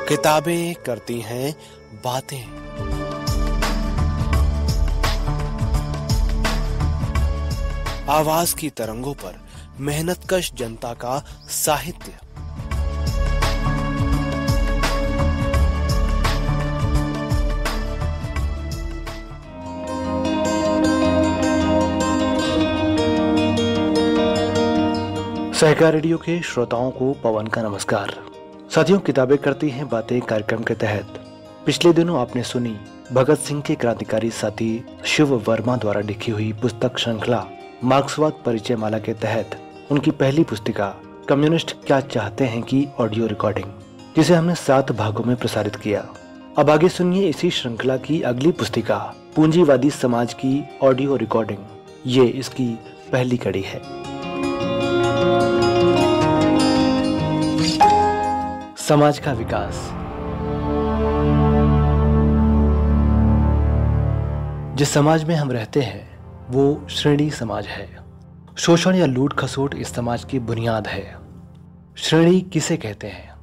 किताबें करती हैं बातें। आवाज की तरंगों पर मेहनतकश जनता का साहित्य। सहकार रेडियो के श्रोताओं को पवन का नमस्कार। साथियों, किताबें करती हैं बातें कार्यक्रम के तहत पिछले दिनों आपने सुनी भगत सिंह के क्रांतिकारी साथी शिव वर्मा द्वारा लिखी हुई पुस्तक श्रृंखला मार्क्सवाद परिचय माला के तहत उनकी पहली पुस्तिका कम्युनिस्ट क्या चाहते हैं की ऑडियो रिकॉर्डिंग, जिसे हमने 7 भागों में प्रसारित किया। अब आगे सुनिए इसी श्रृंखला की अगली पुस्तिका पूंजीवादी समाज की ऑडियो रिकॉर्डिंग। ये इसकी पहली कड़ी है। समाज का विकास। जिस समाज में हम रहते हैं वो श्रेणी समाज है। शोषण या लूट खसोट इस समाज की बुनियाद है। श्रेणी किसे कहते हैं?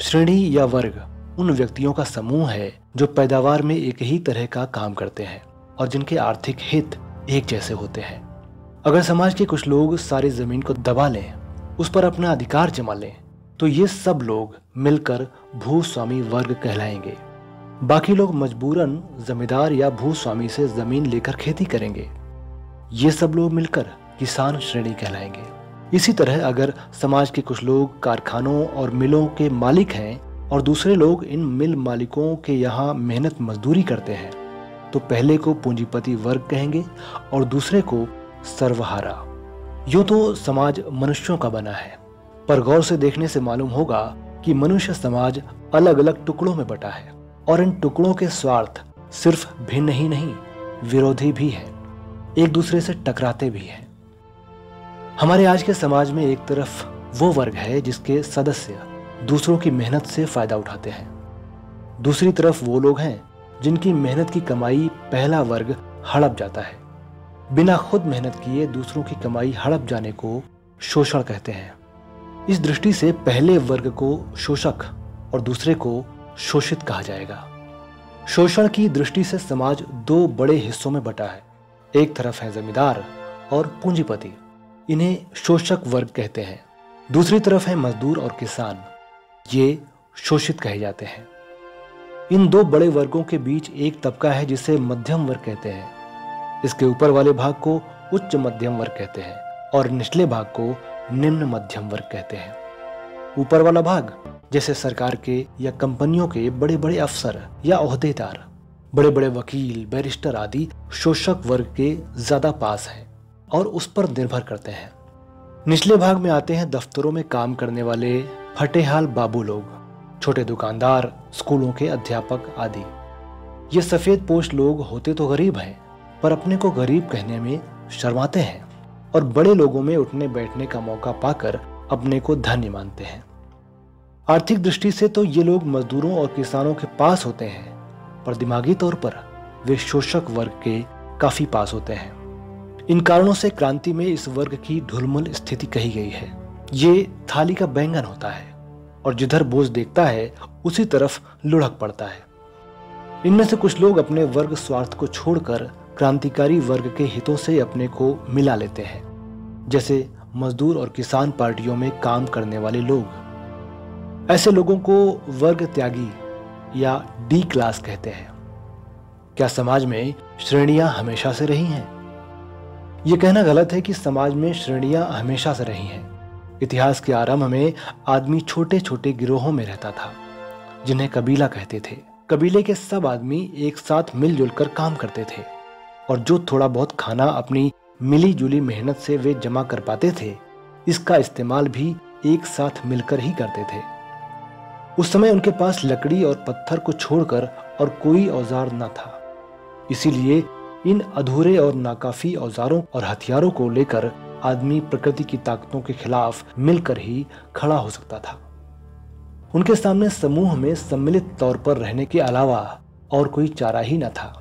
श्रेणी या वर्ग उन व्यक्तियों का समूह है जो पैदावार में एक ही तरह का काम करते हैं और जिनके आर्थिक हित एक जैसे होते हैं। अगर समाज के कुछ लोग सारी जमीन को दबा लें, उस पर अपना अधिकार जमा लें, तो ये सब लोग मिलकर भूस्वामी वर्ग कहलाएंगे। बाकी लोग मजबूरन जमींदार या भूस्वामी से जमीन लेकर खेती करेंगे। ये सब लोग मिलकर किसान श्रेणी कहलाएंगे। इसी तरह अगर समाज के कुछ लोग कारखानों और मिलों के मालिक हैं और दूसरे लोग इन मिल मालिकों के यहाँ मेहनत मजदूरी करते हैं, तो पहले को पूंजीपति वर्ग कहेंगे और दूसरे को सर्वहारा। यूं तो समाज मनुष्यों का बना है, पर गौर से देखने से मालूम होगा कि मनुष्य समाज अलग अलग टुकड़ों में बटा है और इन टुकड़ों के स्वार्थ सिर्फ भिन्न ही नहीं, विरोधी भी हैं, एक दूसरे से टकराते भी हैं। हमारे आज के समाज में एक तरफ वो वर्ग है जिसके सदस्य दूसरों की मेहनत से फायदा उठाते हैं। दूसरी तरफ वो लोग हैं जिनकी मेहनत की कमाई पहला वर्ग हड़प जाता है। बिना खुद मेहनत किए दूसरों की कमाई हड़प जाने को शोषण कहते हैं। इस दृष्टि से पहले वर्ग को शोषक और दूसरे को शोषित कहा जाएगा। शोषण की दृष्टि से समाज 2 बड़े हिस्सों में बटा है। एक तरफ है जमींदार और पूंजीपति, इन्हें शोषक वर्ग कहते हैं। दूसरी तरफ है मजदूर और किसान, ये शोषित कहे जाते हैं। इन 2 बड़े वर्गों के बीच एक तबका है जिसे मध्यम वर्ग कहते हैं। इसके ऊपर वाले भाग को उच्च मध्यम वर्ग कहते हैं और निचले भाग को निम्न मध्यम वर्ग कहते हैं। ऊपर वाला भाग जैसे सरकार के या कंपनियों के बड़े बड़े अफसर या ओहदेदार, बड़े बड़े वकील, बैरिस्टर आदि शोषक वर्ग के ज्यादा पास हैं और उस पर निर्भर करते हैं। निचले भाग में आते हैं दफ्तरों में काम करने वाले फटेहाल बाबू लोग, छोटे दुकानदार, स्कूलों के अध्यापक आदि। ये सफेद पोश लोग होते तो गरीब हैं, पर अपने को गरीब कहने में शर्माते हैं और बड़े लोगों में उठने बैठने का मौका पाकर अपने को धन्य मानते हैं। आर्थिक दृष्टि से तो ये लोग मजदूरों और किसानों के पास होते हैं, पर दिमागी तौर पर वे शोषक वर्ग के काफी पास होते हैं। इन कारणों से क्रांति में इस वर्ग की ढुलमुल स्थिति कही गई है। ये थाली का बैंगन होता है और जिधर बोझ देखता है उसी तरफ लुढ़क पड़ता है। इनमें से कुछ लोग अपने वर्ग स्वार्थ को छोड़कर क्रांतिकारी वर्ग के हितों से अपने को मिला लेते हैं, जैसे मजदूर और किसान पार्टियों में काम करने वाले लोग। ऐसे लोगों को वर्ग त्यागी या डी क्लास कहते हैं। क्या समाज में श्रेणियां हमेशा से रही हैं? यह कहना गलत है कि समाज में श्रेणियां हमेशा से रही हैं। इतिहास के आरंभ में आदमी छोटे छोटे गिरोहों में रहता था, जिन्हें कबीला कहते थे। कबीले के सब आदमी एक साथ मिलजुल कर काम करते थे और जो थोड़ा बहुत खाना अपनी मिली जुली मेहनत से वे जमा कर पाते थे, इसका इस्तेमाल भी एक साथ मिलकर ही करते थे। उस समय उनके पास लकड़ी और पत्थर को छोड़कर और कोई औजार न था। इसीलिए इन अधूरे और नाकाफी औजारों और हथियारों को लेकर आदमी प्रकृति की ताकतों के खिलाफ मिलकर ही खड़ा हो सकता था। उनके सामने समूह में सम्मिलित तौर पर रहने के अलावा और कोई चारा ही न था।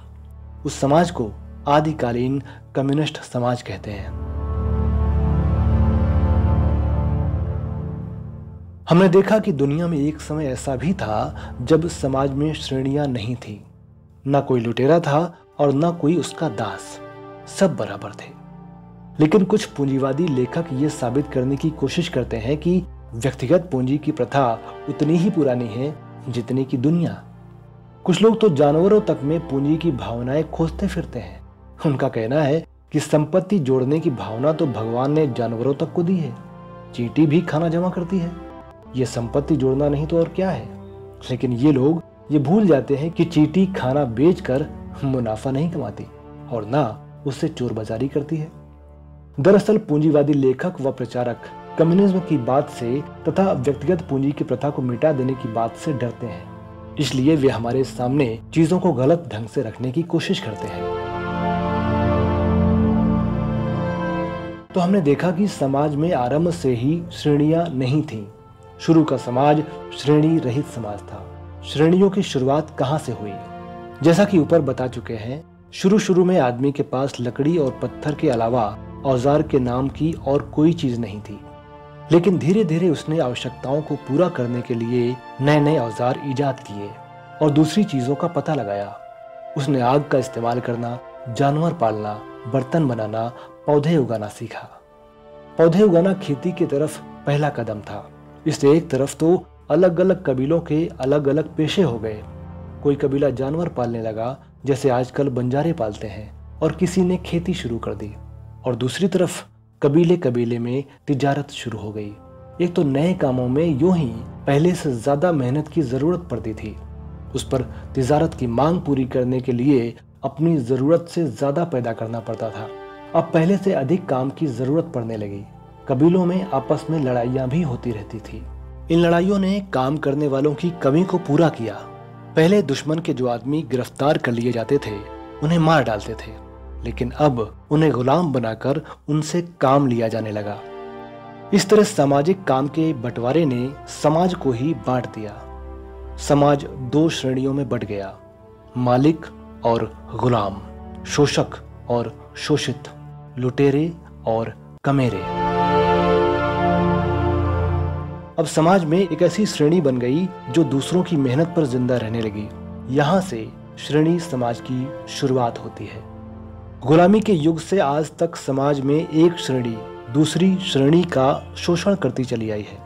उस समाज को आदिकालीन कम्युनिस्ट समाज कहते हैं। हमने देखा कि दुनिया में एक समय ऐसा भी था जब समाज में श्रेणियां नहीं थी। ना कोई लुटेरा था और ना कोई उसका दास, सब बराबर थे। लेकिन कुछ पूंजीवादी लेखक ये साबित करने की कोशिश करते हैं कि व्यक्तिगत पूंजी की प्रथा उतनी ही पुरानी है जितनी की दुनिया। कुछ लोग तो जानवरों तक में पूंजी की भावनाएं खोजते फिरते हैं। उनका कहना है कि संपत्ति जोड़ने की भावना तो भगवान ने जानवरों तक को दी है। चींटी भी खाना जमा करती है, ये संपत्ति जोड़ना नहीं तो और क्या है। लेकिन ये लोग ये भूल जाते हैं कि चींटी खाना बेचकर मुनाफा नहीं कमाती और ना उससे चोर बाजारी करती है। दरअसल पूंजीवादी लेखक व प्रचारक कम्युनिज्म की बात से तथा व्यक्तिगत पूंजी की प्रथा को मिटा देने की बात से डरते हैं। इसलिए वे हमारे सामने चीजों को गलत ढंग से रखने की कोशिश करते हैं। तो हमने देखा कि समाज में आरंभ से ही श्रेणियां नहीं थीं। शुरू का समाज श्रेणी रहित समाज था। श्रेणियों की शुरुआत कहां से हुई? जैसा कि ऊपर बता चुके हैं, शुरू में आदमी के पास लकड़ी और पत्थर के अलावा औजार के नाम की और कोई चीज नहीं थी। लेकिन धीरे धीरे उसने आवश्यकताओं को पूरा करने के लिए नए नए औजार इजाद किए और दूसरी चीजों का पता लगाया। उसने आग का इस्तेमाल करना, जानवर पालना, बर्तन बनाना, पौधे उगाना सीखा। पौधे उगाना खेती की तरफ पहला कदम था। इससे एक तरफ तो अलग अलग कबीलों के अलग अलग पेशे हो गए। कोई कबीला जानवर पालने लगा, जैसे आजकल बंजारे पालते हैं, और किसी ने खेती शुरू कर दी। और दूसरी तरफ कबीले कबीले में तिजारत शुरू हो गई। एक तो नए कामों में यूं ही पहले से ज्यादा मेहनत की जरूरत पड़ती थी। उस पर तिजारत की मांग पूरी करने के लिए अपनी जरूरत से ज्यादा पैदा करना पड़ता था। अब पहले से अधिक काम की जरूरत पड़ने लगी। कबीलों में आपस में लड़ाइयां भी होती रहती थी। इन लड़ाइयों ने काम करने वालों की कमी को पूरा किया। पहले दुश्मन के जो आदमी गिरफ्तार कर लिए जाते थे उन्हें मार डालते थे, लेकिन अब उन्हें गुलाम बनाकर उनसे काम लिया जाने लगा। इस तरह सामाजिक काम के बंटवारे ने समाज को ही बांट दिया। समाज दो श्रेणियों में बंट गया, मालिक और गुलाम, शोषक और शोषित, लुटेरे और कमेरे। अब समाज में एक ऐसी श्रेणी बन गई जो दूसरों की मेहनत पर जिंदा रहने लगी। यहां से श्रेणी समाज की शुरुआत होती है। गुलामी के युग से आज तक समाज में एक श्रेणी दूसरी श्रेणी का शोषण करती चली आई है।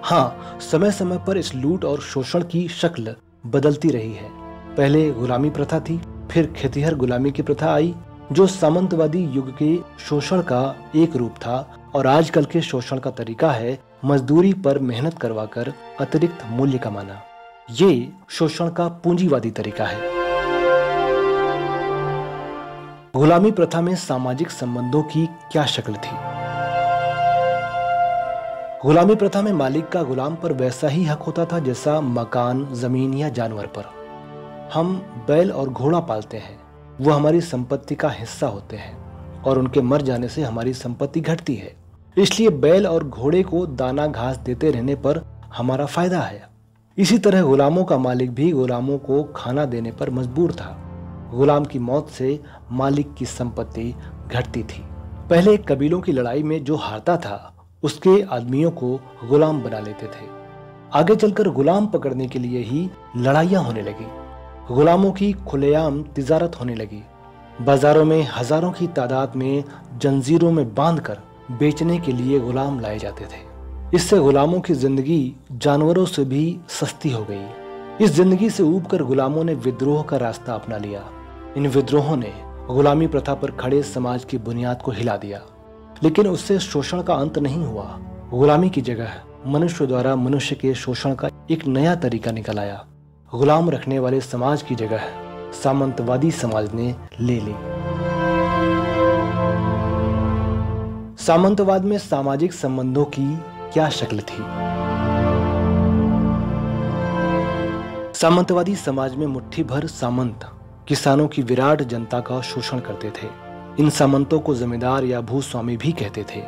हाँ, समय समय पर इस लूट और शोषण की शक्ल बदलती रही है। पहले गुलामी प्रथा थी, फिर खेतिहर गुलामी की प्रथा आई, जो सामंतवादी युग के शोषण का एक रूप था। और आजकल के शोषण का तरीका है मजदूरी पर मेहनत करवाकर अतिरिक्त मूल्य कमाना। ये शोषण का पूंजीवादी तरीका है। गुलामी प्रथा में सामाजिक संबंधों की क्या शक्ल थी? गुलामी प्रथा में मालिक का गुलाम पर वैसा ही हक होता था जैसा मकान, जमीन या जानवर पर। हम बैल और घोड़ा पालते हैं, वो हमारी संपत्ति का हिस्सा होते हैं और उनके मर जाने से हमारी संपत्ति घटती है। इसलिए बैल और घोड़े को दाना घास देते रहने पर हमारा फायदा है। इसी तरह गुलामों का मालिक भी गुलामों को खाना देने पर मजबूर था। गुलाम की मौत से मालिक की संपत्ति घटती थी। पहले कबीलों की लड़ाई में जो हारता था उसके आदमियों को गुलाम बना लेते थे। आगे चलकर गुलाम पकड़ने के लिए ही लड़ाइयां होने लगी। गुलामों की खुलेआम तिजारत होने लगी। बाजारों में हजारों की तादाद में जंजीरों में बांधकर बेचने के लिए गुलाम लाए जाते थे। इससे गुलामों की जिंदगी जानवरों से भी सस्ती हो गई। इस जिंदगी से ऊबकर गुलामों ने विद्रोह का रास्ता अपना लिया। इन विद्रोहों ने गुलामी प्रथा पर खड़े समाज की बुनियाद को हिला दिया। लेकिन उससे शोषण का अंत नहीं हुआ। गुलामी की जगह मनुष्य द्वारा मनुष्य के शोषण का एक नया तरीका निकल आया। गुलाम रखने वाले समाज की जगह सामंतवादी समाज ने ले ली। सामंतवाद में सामाजिक संबंधों की क्या शक्ल थी? सामंतवादी समाज में मुट्ठी भर सामंत किसानों की विराट जनता का शोषण करते थे। इन सामंतों को जमींदार या भूस्वामी भी कहते थे।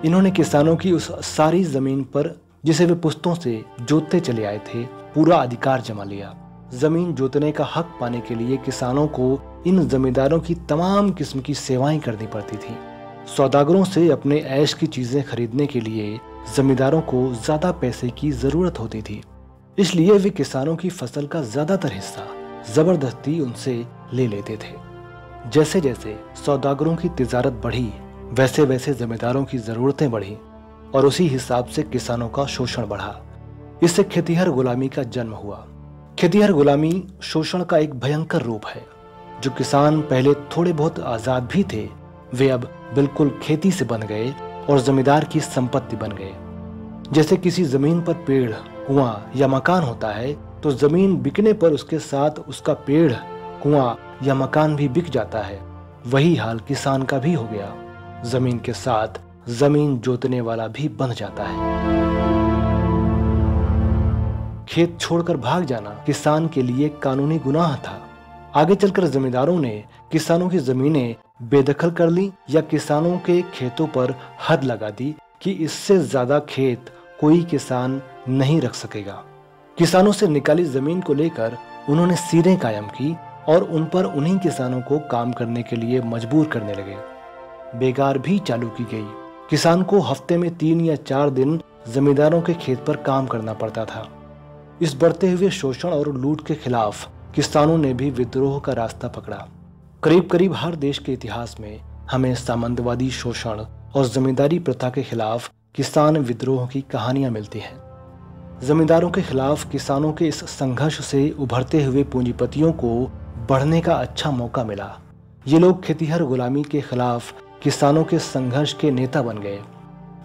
इन्होंने किसानों की उस सारी जमीन पर जिसे वे पुश्तों से जोतते चले आए थे पूरा अधिकार जमा लिया। जमीन जोतने का हक पाने के लिए किसानों को इन जमींदारों की तमाम किस्म की सेवाएं करनी पड़ती थी। सौदागरों से अपने ऐश की चीजें खरीदने के लिए जमींदारों को ज्यादा पैसे की जरूरत होती थी, इसलिए वे किसानों की फसल का ज्यादातर हिस्सा जबरदस्ती उनसे ले लेते थे। जैसे जैसे सौदागरों की तिजारत बढ़ी, वैसे वैसे जमींदारों की जरूरतें बढ़ी और उसी हिसाब से किसानों का शोषण बढ़ा। इससे खेतीहर गुलामी का जन्म हुआ। खेतीहर गुलामी शोषण का एक भयंकर रूप है। जो किसान पहले थोड़े बहुत आजाद भी थे, वे अब बिल्कुल खेती से बन गए और जमींदार की संपत्ति बन गए। जैसे किसी जमीन पर पेड़, कुआं या मकान होता है, तो जमीन बिकने पर उसके साथ उसका पेड़, कुआं या मकान भी बिक जाता है। वही हाल किसान का भी हो गया। जमीन के साथ जमीन जोतने वाला भी बन जाता है। खेत छोड़कर भाग जाना किसान के लिए कानूनी गुनाह था। आगे चलकर जमींदारों ने किसानों की जमीनें बेदखल कर ली या किसानों के खेतों पर हद लगा दी कि इससे ज्यादा खेत कोई किसान नहीं रख सकेगा। किसानों से निकाली जमीन को लेकर उन्होंने सीरें कायम की और उन पर उन्हीं किसानों को काम करने के लिए मजबूर करने लगे। बेगार भी चालू की गई। किसान को हफ्ते में 3 या 4 दिन जमींदारों के खेत पर काम करना पड़ता था। इस बढ़ते हुए शोषण और लूट के खिलाफ किसानों ने भी विद्रोह का रास्ता पकड़ा। करीब करीब हर देश के इतिहास में हमें सामंतवादी शोषण और जमींदारी प्रथा के खिलाफ किसान विद्रोह की कहानियां मिलती हैं। जमींदारों के खिलाफ किसानों के इस संघर्ष से उभरते हुए पूंजीपतियों को बढ़ने का अच्छा मौका मिला। ये लोग खेतीहर गुलामी के खिलाफ किसानों के संघर्ष के नेता बन गए।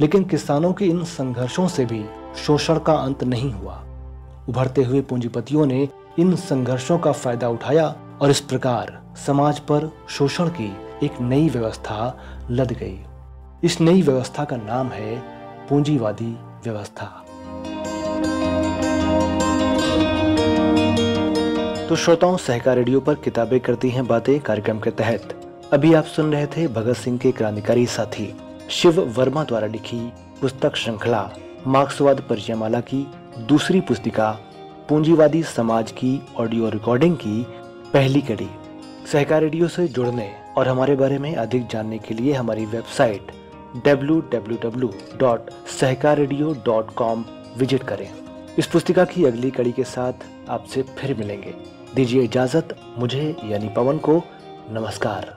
लेकिन किसानों के इन संघर्षों से भी शोषण का अंत नहीं हुआ। उभरते हुए पूंजीपतियों ने इन संघर्षों का फायदा उठाया और इस प्रकार समाज पर शोषण की एक नई व्यवस्था लद गई। इस नई व्यवस्था का नाम है पूंजीवादी व्यवस्था। तो श्रोताओं, सहकार रेडियो पर किताबें करती हैं बातें कार्यक्रम के तहत अभी आप सुन रहे थे भगत सिंह के क्रांतिकारी साथी शिव वर्मा द्वारा लिखी पुस्तक श्रृंखला मार्क्सवाद परिचयमाला की दूसरी पुस्तिका पूंजीवादी समाज की ऑडियो रिकॉर्डिंग की पहली कड़ी। सहकार रेडियो से जुड़ने और हमारे बारे में अधिक जानने के लिए हमारी वेबसाइट www.सहकाररेडियो.com विजिट करें। इस पुस्तिका की अगली कड़ी के साथ आपसे फिर मिलेंगे। दीजिए इजाजत मुझे यानी पवन को। नमस्कार।